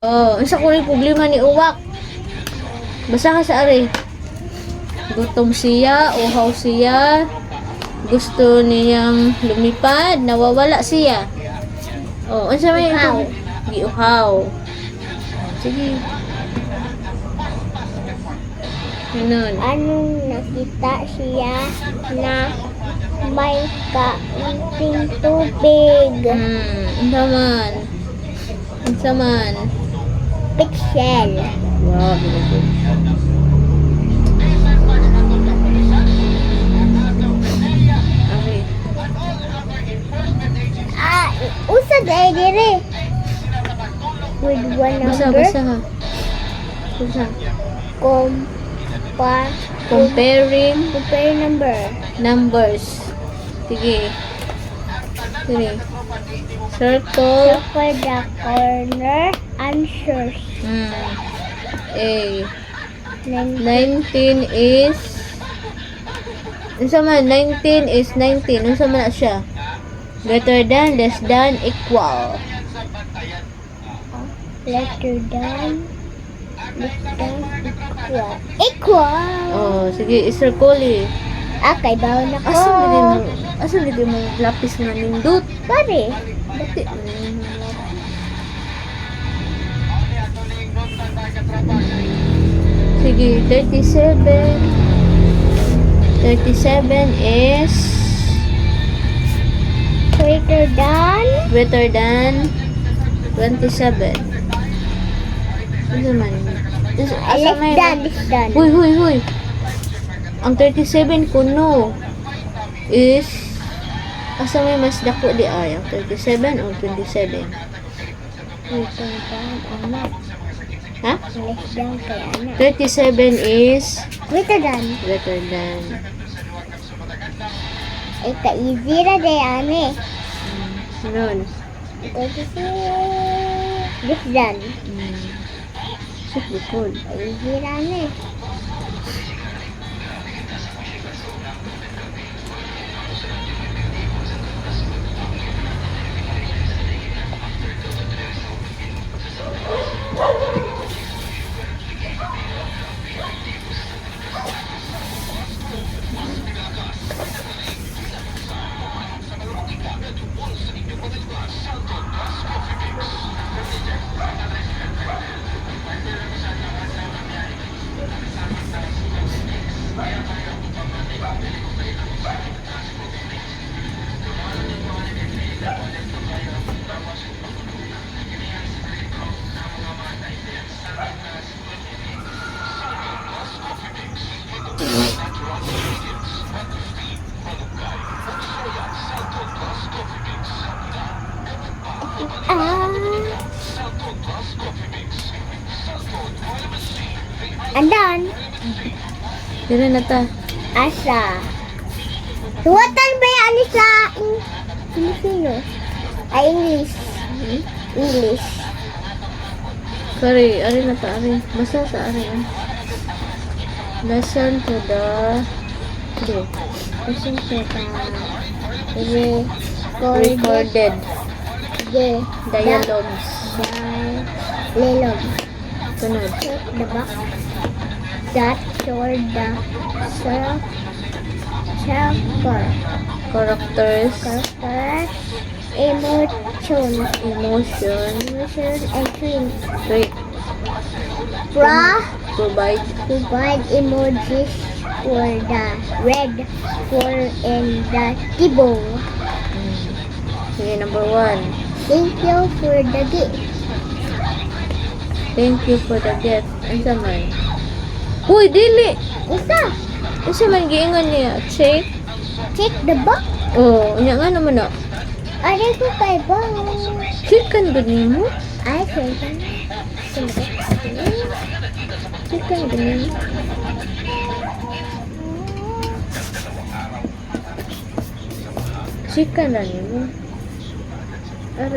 Oh, unsa ko rin problema ni Uwak? Basa ka sa ari. Gutom siya, uhaw siya. Gusto niyang lumipad, nawawala siya. Oh, unsa may Uhaw. giuhaw. Sige. Ganun. Anong nakita siya na may kaunting tubig? Unsa man? Unsa man? Pixel. Wow, very good. Okay. Usa day dire. With one Basa, number. basa ha. Basa. Comparing Compare number. numbers. Sige. Sige. Circle. Circle the corner answers. A. 19. 19 is unsa man 19 is 19 unsa man na siya? Greater than, less than, equal. Letter down. Equal. Equal. Oh, sige, i-circle eh. Okay, bawal na ko. Asa dili mo lapis nga nindot? Sorry. Dati. Sige, 37. 37 is Greater than. greater than 27. Ano man? Asa Less may... than. Less than. Huy, huy, huy. Ang 37 kuno is asa may mas dako di ay ang 37 o 27? Greater than. Anak. Ha? Less than kay anak. 37 is Greater than. greater than. Ay, ka-easy na day, ane. Nun. Less than. Sik bukod. Easy na, ane. Andan. Dire na ta. Asa. Suwatan ba yan sa Filipino? Ay, English. English. Sorry, ari na ta ari. Basta sa ari. Listen to the Listen to the recorded the dialogues. dialogue. Sunod. Check the box that showed the chapter. Characters, Emotion and feelings. trait, provide, Provide emojis for the red, for and the tibong. sige, number 1. Thank you for the gift. Thank you for the gift. Ano man? Uy, dili! Isa, Ano man giingon niya? Check? check the box. Oh, nya nga naman na. Ano ko kay box? Check kan ba mo? Ay, check. Check kan ba mo? Check kan na mo. Ay.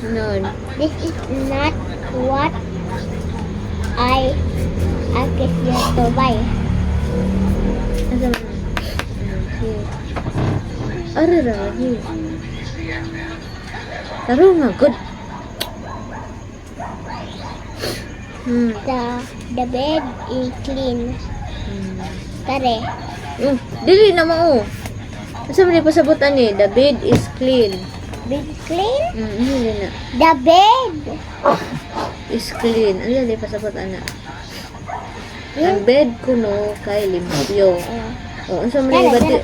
Nun. This is not what I guess you have to buy. Asa man? Arara, Taro nga, good. The bed is clean. Kare. Dili na mo. Asa man yung pasabutan ni? The bed is clean. Bed clean? Dili na. The bed. Is clean. Ano yung pasabutan na? Ang bed kuno kay limpyo. Unsa man yung bati?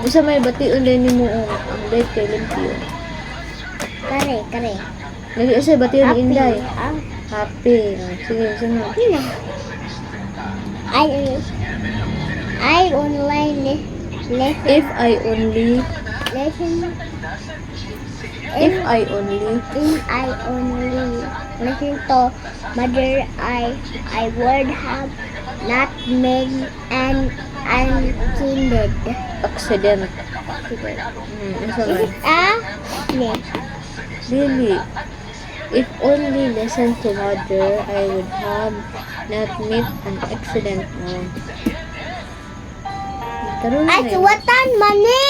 Unsa may bati unday nimo ang bed kay limpyo. Kare. Lagi usa bati ni Inday. Ah, Happy. Sige, sunod. I online listen. If I only Listen. If I only Listen to mother, I would have not made an intended. accident. Unsa man? Ne. Really, if only listen to mother, I would have not met an accident. Karon na Ay, yun. suwatan mani.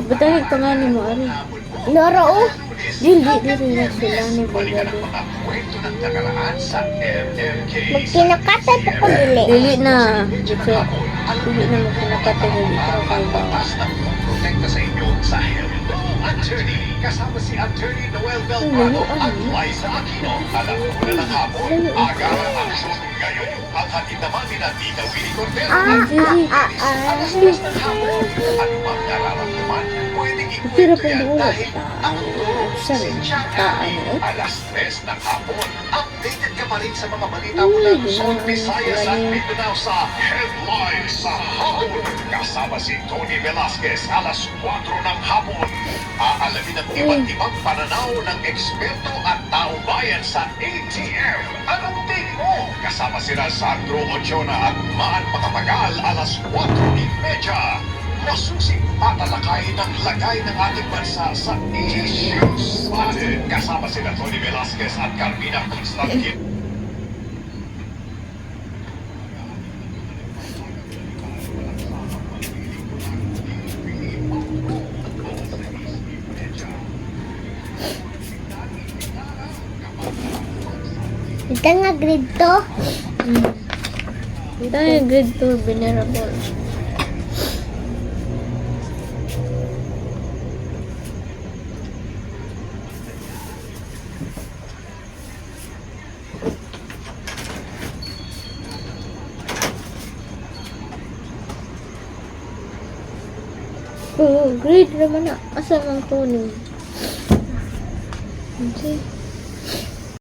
Butang pangalan mo, Ari. Noro. Dili na sila ni Bagado. Magkinakatan ko dili. Dili na. Dili na mo pinakata na dito kay ba. Protekta sa inyo sa Hello Attorney. Kasama si Attorney Noel Belgrano at Liza Aquino. Alam mo na lang hapon, aga ang aksyon ngayon. At hatid naman ni Tita Winnie Cordero. Alas 3 ng hapon. Ano bang nararamdaman? Pwedeng Tira ikwento po yan doon. dahil ang Saan? si Taan, Alas 3 ng hapon. Updated ka pa rin sa mga balita mula Luzon, Visayas at Mindanao sa Headlines sa hapon. Kasama si Tony Velasquez alas 4 ng hapon. Aalamin ang iba't ibang pananaw ng eksperto at taong bayan sa ATM. Anong take mo? Kasama sina Sandro Ochoa at Maan Makatagal alas 4:30. Masusing tatalakay ng lagay ng ating bansa sa issues. Kasama sina Tony Velasquez at Carmina Constantin. Ito nga grade to. Ito yung grade 2 venerable. Grade naman na. Asa mang tuning? Okay.